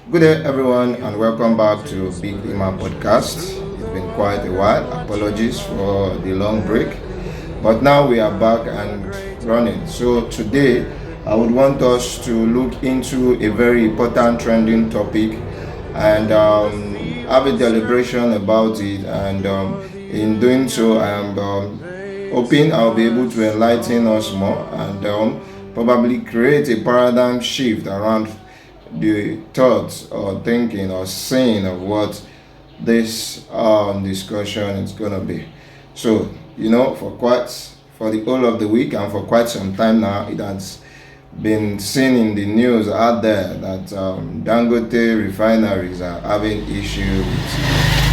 Good day, everyone, and welcome back to Big Imam Podcast. It's been quite a while. Apologies for the long break, but now we are back and running. So, today I would want us to look into a very important trending topic and have a deliberation about it. And in doing so, I am hoping I'll be able to enlighten us more and probably create a paradigm shift around the thoughts or thinking or saying of what this discussion is gonna be. So, for the whole of the week and for quite some time now, it has been seen in the news out there that Dangote refineries are having issue with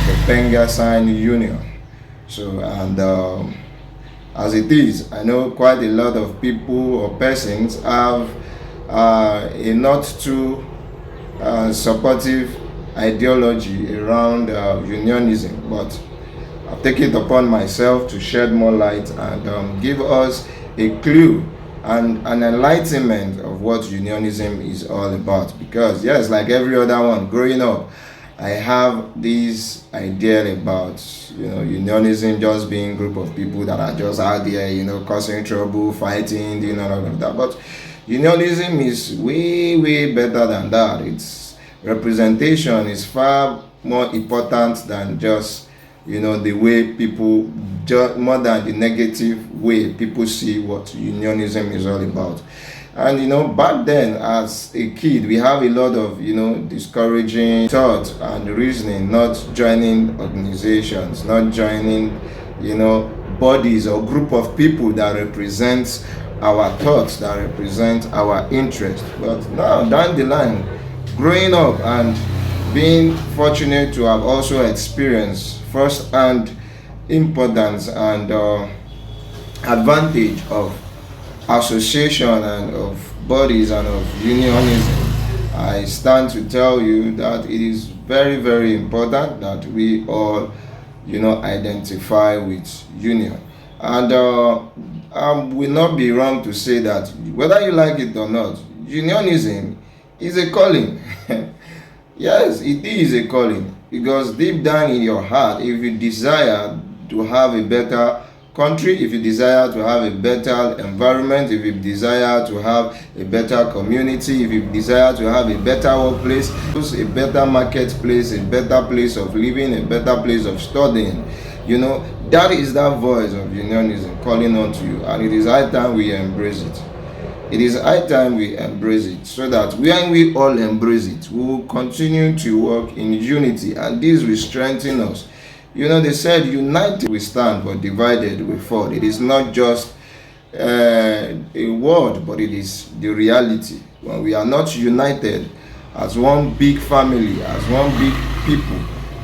the Pengasine Union. So, and as it is, I know quite a lot of people or persons have a not too supportive ideology around unionism, but I've taken it upon myself to shed more light and give us a clue and an enlightenment of what unionism is all about. Because, yes, like every other one, growing up, I have this idea about unionism just being a group of people that are just out there, causing trouble, fighting, all of that. But unionism is way better than that. Its representation is far more important than just the way people, more than the negative way people see what unionism is all about. And back then as a kid, we have a lot of discouraging thought and reasoning, not joining organizations, not joining bodies or group of people that represents our thoughts, that represent our interest. But now down the line, growing up and being fortunate to have also experienced first-hand importance and advantage of association and of bodies and of unionism, I stand to tell you that it is very important that we all identify with union. And I will not be wrong to say that whether you like it or not, unionism is a calling. Yes, it is a calling, because deep down in your heart, if you desire to have a better country, if you desire to have a better environment, if you desire to have a better community, if you desire to have a better workplace, a better marketplace, a better place of living, a better place of studying, that is that voice of unionism calling on to you, and it is high time we embrace it. It is high time we embrace it, so that when we all embrace it, we will continue to work in unity, and this will strengthen us. They said, united we stand, but divided we fall. It is not just a word, but it is the reality. When we are not united as one big family, as one big people,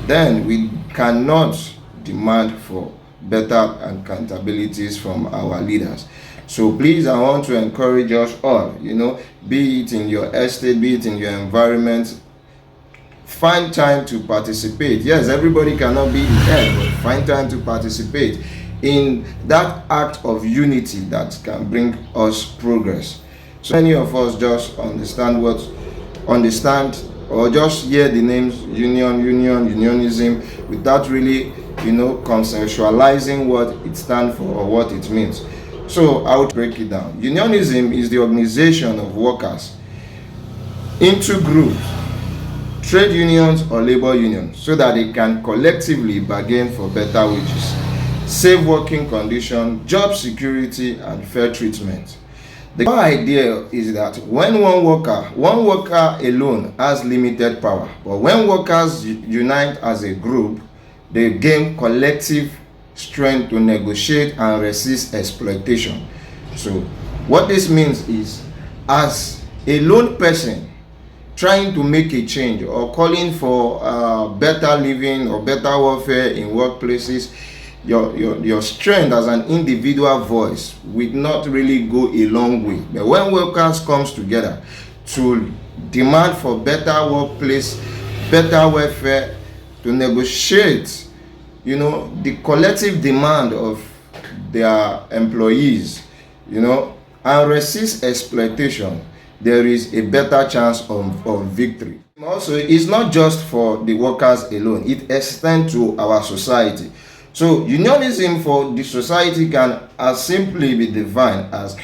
then we cannot demand for better accountabilities from our leaders. So please, I want to encourage us all, be it in your estate, be it in your environment, find time to participate. Yes, everybody cannot be there, but find time to participate in that act of unity that can bring us progress. So many of us just understand or just hear the names unionism without really conceptualizing what it stands for or what it means. So I would break it down. Unionism is the organization of workers into groups, trade unions or labor unions, so that they can collectively bargain for better wages, safe working conditions, job security, and fair treatment. The core idea is that when one worker alone has limited power, but when workers unite as a group, they gain collective strength to negotiate and resist exploitation. So what this means is, as a lone person trying to make a change or calling for better living or better welfare in workplaces, your strength as an individual voice will not really go a long way. But when workers comes together to demand for better workplace, better welfare, to negotiate the collective demand of their employees, and resist exploitation, there is a better chance of victory. Also, it's not just for the workers alone, it extends to our society. So unionism for the society can as simply be defined as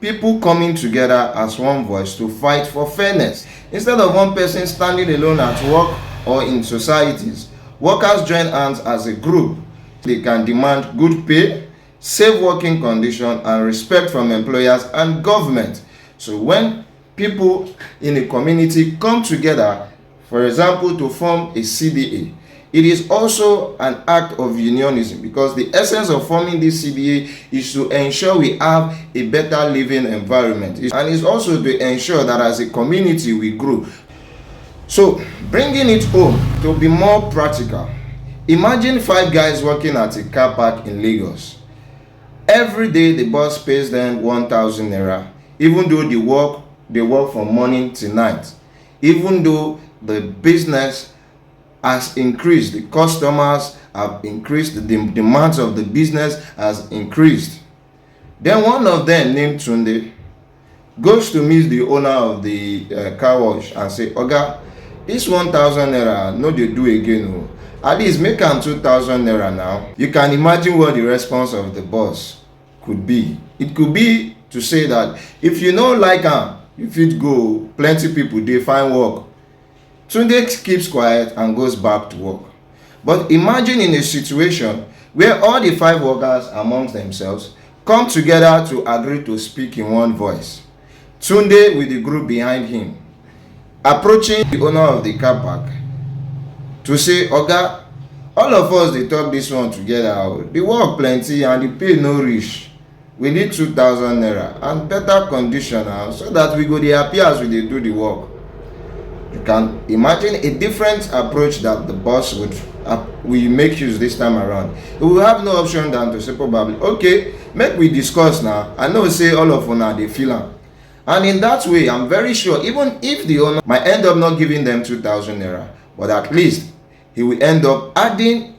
people coming together as one voice to fight for fairness. Instead of one person standing alone at work or in societies, workers join hands as a group. They can demand good pay, safe working conditions, and respect from employers and government. So when people in a community come together, for example, to form a CDA, it is also an act of unionism, because the essence of forming this CDA is to ensure we have a better living environment, and it's also to ensure that as a community we grow. So bringing it home to be more practical, imagine 5 guys working at a car park in Lagos. Every day the boss pays them 1,000 naira, even though they work from morning to night. Even though the business has increased, the customers have increased, the demands of the business has increased. Then one of them, named Tunde, goes to meet the owner of the car wash and say, "Oga, this 1,000 naira no dey do again, at least make am 2,000 naira now." You can imagine what the response of the boss could be. It could be to say that if you no like am, you fit go, plenty people dey find work. Tunde keeps quiet and goes back to work. But imagine in a situation where all the 5 workers amongst themselves come together to agree to speak in one voice. Tunde with the group behind him, approaching the owner of the car park to say, "Oga, all of us dey talk this one together. The work plenty and the pay no reach. We need 2,000 naira and better condition so that we go dey happy as we dey do the work." You can imagine a different approach that the boss will make use this time around. We will have no option than to say probably, "Okay, make we discuss now. I know say all of una dey feel am." And in that way, I'm very sure even if the owner might end up not giving them 2,000 naira, but at least he will end up adding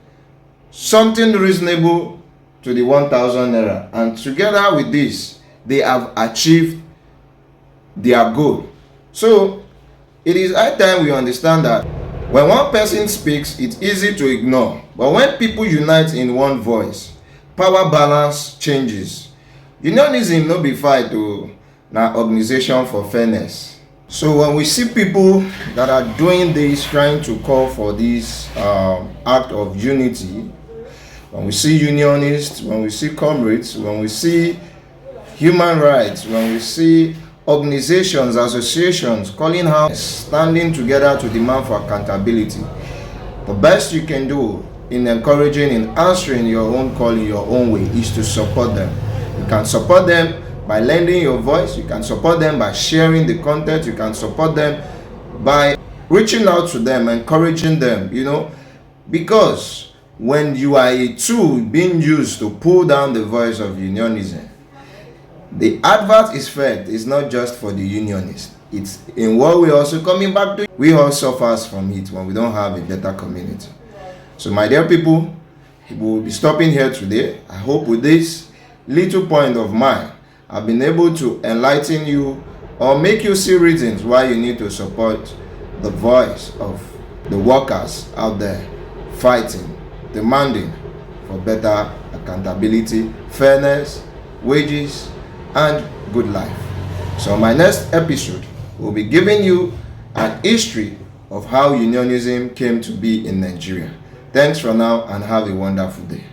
something reasonable to the 1,000 naira. And together with this, they have achieved their goal. So it is high time we understand that when one person speaks, it's easy to ignore. But when people unite in one voice, power balance changes. Unionism no be fight na organization for fairness. So when we see people that are doing this, trying to call for this act of unity, when we see unionists, when we see comrades, when we see human rights, when we see organizations, associations calling out, standing together to demand for accountability, the best you can do in encouraging, in answering your own call in your own way is to support them. You can support them by lending your voice, you can support them by sharing the content, you can support them by reaching out to them, encouraging them, because when you are a tool being used to pull down the voice of unionism, the advert is fed is not just for the unionists. It's in what we're also coming back to. We all suffer from it when we don't have a better community. So my dear people, we will be stopping here today. I hope with this little point of mine, I've been able to enlighten you or make you see reasons why you need to support the voice of the workers out there fighting, demanding for better accountability, fairness, wages, and good life. So my next episode will be giving you an history of how unionism came to be in Nigeria. Thanks for now and have a wonderful day.